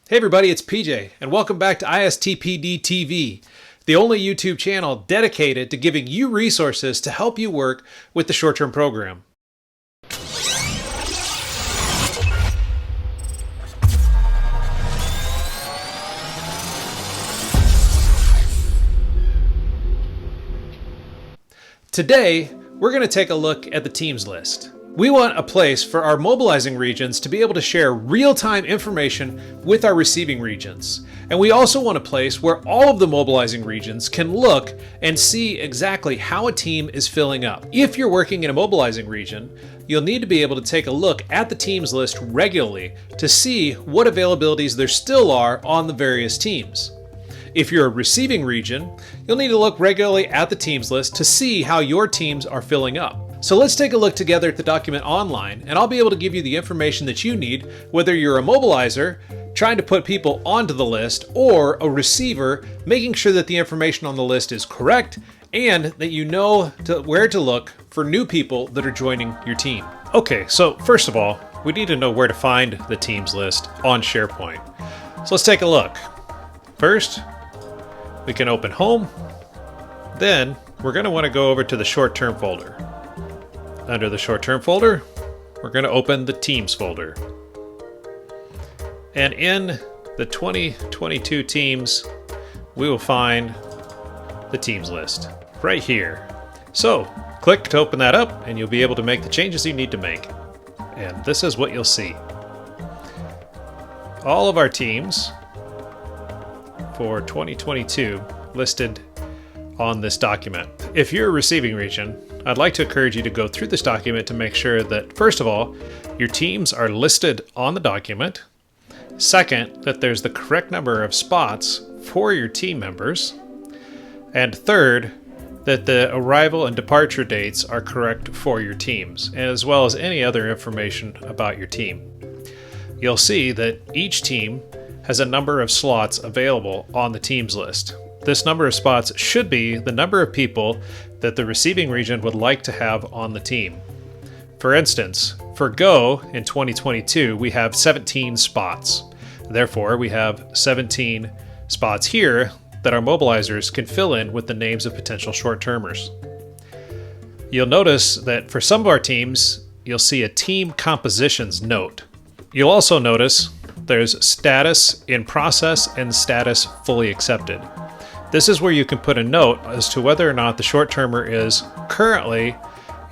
Hey everybody, it's PJ, and welcome back to ISTPD TV, the only YouTube channel dedicated to giving you resources to help you work with the short-term program. Today, we're going to take a look at the teams list. We want a place for our mobilizing regions to be able to share real-time information with our receiving regions. And we also want a place where all of the mobilizing regions can look and see exactly how a team is filling up. If you're working in a mobilizing region, you'll need to be able to take a look at the teams list regularly to see what availabilities there still are on the various teams. If you're a receiving region, you'll need to look regularly at the teams list to see how your teams are filling up. So let's take a look together at the document online, and I'll be able to give you the information that you need, whether you're a mobilizer trying to put people onto the list or a receiver making sure that the information on the list is correct and that you know where to look for new people that are joining your team. Okay, so first of all, we need to know where to find the teams list on SharePoint. So let's take a look. First, we can open Home. Then we're going to want to go over to the short-term folder. Under the short-term folder, we're going to open the Teams folder. And in the 2022 teams, we will find the teams list right here. So click to open that up and you'll be able to make the changes you need to make. And this is what you'll see. All of our teams for 2022 listed on this document. If you're a receiving region, I'd like to encourage you to go through this document to make sure that, first of all, your teams are listed on the document. Second, that there's the correct number of spots for your team members. And third, that the arrival and departure dates are correct for your teams, as well as any other information about your team. You'll see that each team has a number of slots available on the teams list. This number of spots should be the number of people that the receiving region would like to have on the team. For instance, for Go in 2022, we have 17 spots. Therefore, we have 17 spots here that our mobilizers can fill in with the names of potential short-termers. You'll notice that for some of our teams, you'll see a team compositions note. You'll also notice there's status in process and status fully accepted. This is where you can put a note as to whether or not the short-termer is currently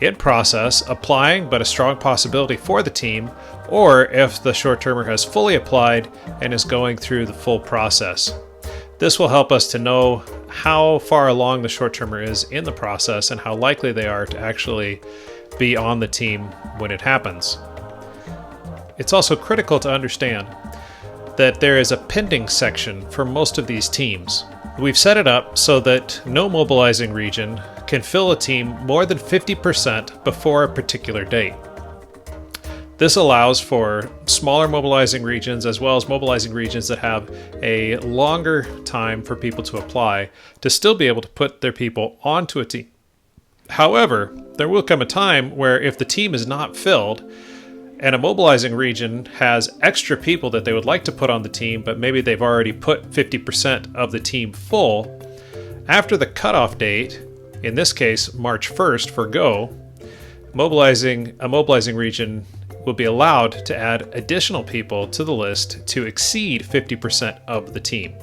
in process, applying, but a strong possibility for the team, or if the short-termer has fully applied and is going through the full process. This will help us to know how far along the short-termer is in the process and how likely they are to actually be on the team when it happens. It's also critical to understand that there is a pending section for most of these teams. We've set it up so that no mobilizing region can fill a team more than 50% before a particular date. This allows for smaller mobilizing regions as well as mobilizing regions that have a longer time for people to apply to still be able to put their people onto a team. However, there will come a time where if the team is not filled, and a mobilizing region has extra people that they would like to put on the team, but maybe they've already put 50% of the team full, after the cutoff date, in this case March 1st for Go, a mobilizing region will be allowed to add additional people to the list to exceed 50% of the team.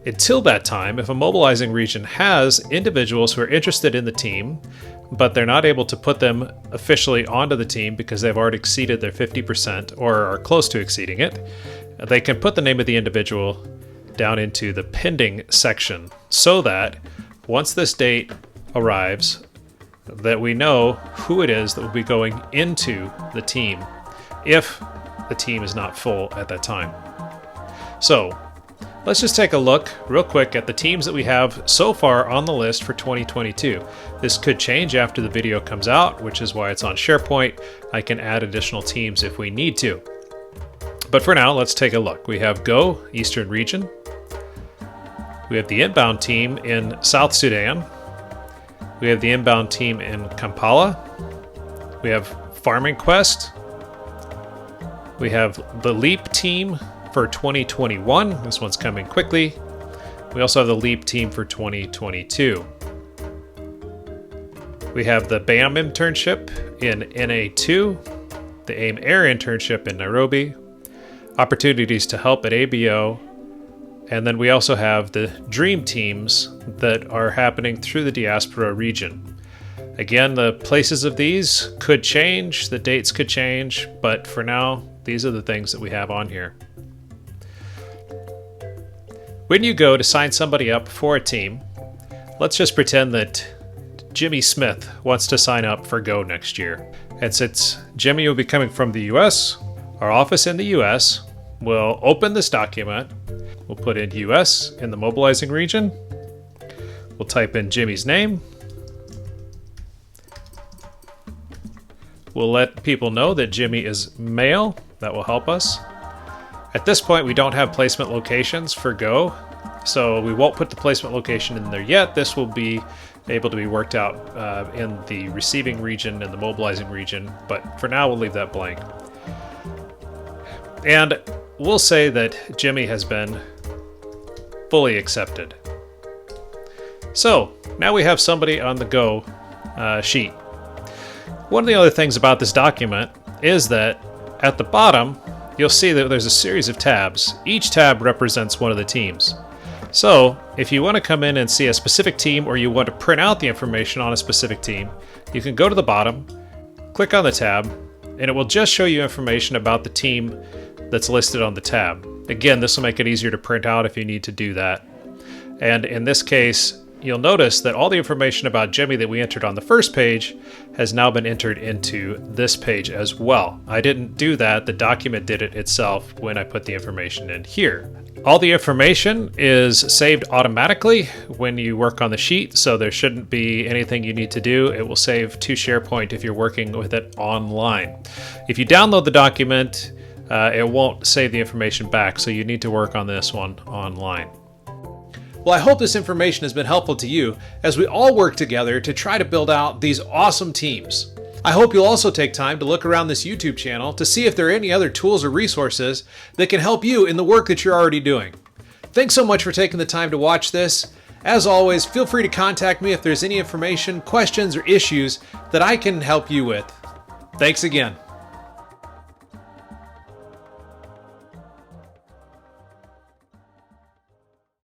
Until that time, if a mobilizing region has individuals who are interested in the team, but they're not able to put them officially onto the team because they've already exceeded their 50% or are close to exceeding it, they can put the name of the individual down into the pending section so that once this date arrives, that we know who it is that will be going into the team if the team is not full at that time. So let's just take a look real quick at the teams that we have so far on the list for 2022. This could change after the video comes out, which is why it's on SharePoint. I can add additional teams if we need to. But for now, let's take a look. We have Go, Eastern Region. We have the inbound team in South Sudan. We have the inbound team in Kampala. We have Farming Quest. We have the LEAP team for 2021. This one's coming quickly. We also have the LEAP team for 2022. We have the BAM internship in NA2, the AIM Air internship in Nairobi, opportunities to help at ABO, and then we also have the DREAM teams that are happening through the diaspora region. Again, the places of these could change, the dates could change, but for now, these are the things that we have on here. When you go to sign somebody up for a team, let's just pretend that Jimmy Smith wants to sign up for Go next year. And since Jimmy will be coming from the US, our office in the US will open this document. We'll put in US in the mobilizing region. We'll type in Jimmy's name. We'll let people know that Jimmy is male. That will help us. At this point, we don't have placement locations for Go, so we won't put the placement location in there yet. This will be able to be worked out in the receiving region and the mobilizing region, but for now, we'll leave that blank. And we'll say that Jimmy has been fully accepted. So now we have somebody on the Go sheet. One of the other things about this document is that at the bottom, you'll see that there's a series of tabs. Each tab represents one of the teams. So if you want to come in and see a specific team or you want to print out the information on a specific team, you can go to the bottom, click on the tab, and it will just show you information about the team that's listed on the tab. Again, this will make it easier to print out if you need to do that. And in this case, you'll notice that all the information about Jimmy that we entered on the first page has now been entered into this page as well. I didn't do that, the document did it itself when I put the information in here. All the information is saved automatically when you work on the sheet, so there shouldn't be anything you need to do. It will save to SharePoint if you're working with it online. If you download the document, it won't save the information back, so you need to work on this one online. Well, I hope this information has been helpful to you as we all work together to try to build out these awesome teams. I hope you'll also take time to look around this YouTube channel to see if there are any other tools or resources that can help you in the work that you're already doing. Thanks so much for taking the time to watch this. As always, feel free to contact me if there's any information, questions, or issues that I can help you with. Thanks again.